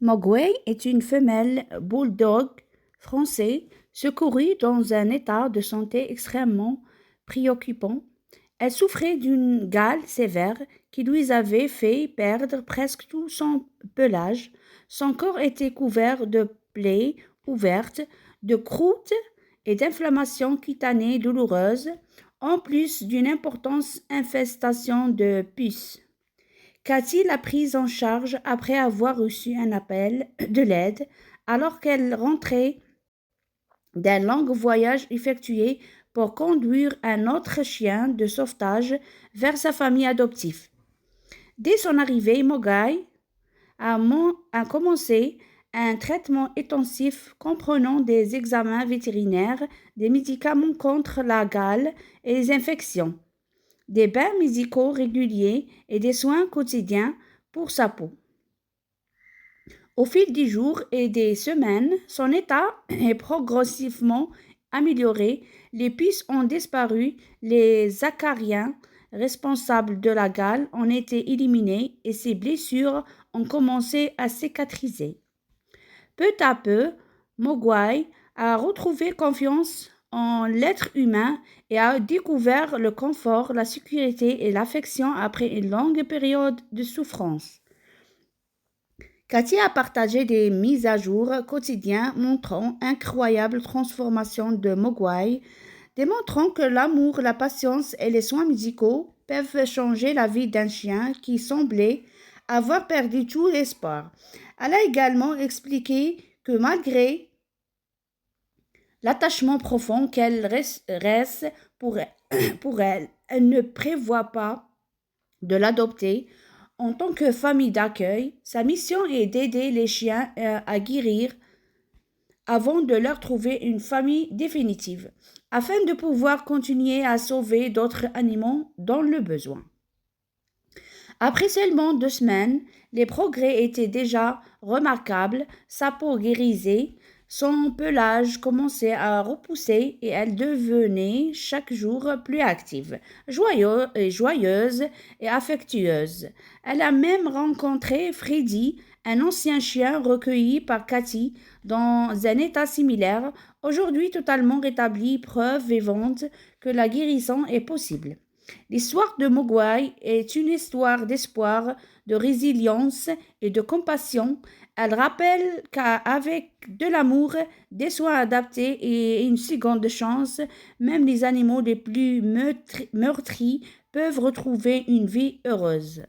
Mogwai est une femelle bulldog français secourue dans un état de santé extrêmement préoccupant. Elle souffrait d'une gale sévère qui lui avait fait perdre presque tout son pelage. Son corps était couvert de plaies ouvertes, de croûtes et d'inflammations cutanées douloureuses, en plus d'une importante infestation de puces. Cathy l'a prise en charge après avoir reçu un appel de l'aide alors qu'elle rentrait d'un long voyage effectué pour conduire un autre chien de sauvetage vers sa famille adoptive. Dès son arrivée, Mogwai a commencé un traitement intensif comprenant des examens vétérinaires, des médicaments contre la gale et les infections, des bains médicaux réguliers et des soins quotidiens pour sa peau. Au fil des jours et des semaines, son état est progressivement amélioré, les puces ont disparu, les acariens responsables de la gale ont été éliminés et ses blessures ont commencé à cicatriser. Peu à peu, Mogwai a retrouvé confiance en l'être humain et a découvert le confort, la sécurité et l'affection après une longue période de souffrance. Cathy a partagé des mises à jour quotidiennes montrant incroyable transformation de Mogwai, démontrant que l'amour, la patience et les soins médicaux peuvent changer la vie d'un chien qui semblait avoir perdu tout espoir. Elle a également expliqué que malgré l'attachement profond qu'elle reste pour elle, elle ne prévoit pas de l'adopter. En tant que famille d'accueil, sa mission est d'aider les chiens à guérir avant de leur trouver une famille définitive, afin de pouvoir continuer à sauver d'autres animaux dans le besoin. Après seulement 2 semaines, les progrès étaient déjà remarquables, sa peau guérissait, son pelage commençait à repousser et elle devenait chaque jour plus active, joyeuse et affectueuse. Elle a même rencontré Freddy, un ancien chien recueilli par Cathy dans un état similaire, aujourd'hui totalement rétabli, preuve vivante que la guérison est possible. L'histoire de Mogwai est une histoire d'espoir, de résilience et de compassion. Elle rappelle qu'avec de l'amour, des soins adaptés et une seconde chance, même les animaux les plus meurtris peuvent retrouver une vie heureuse.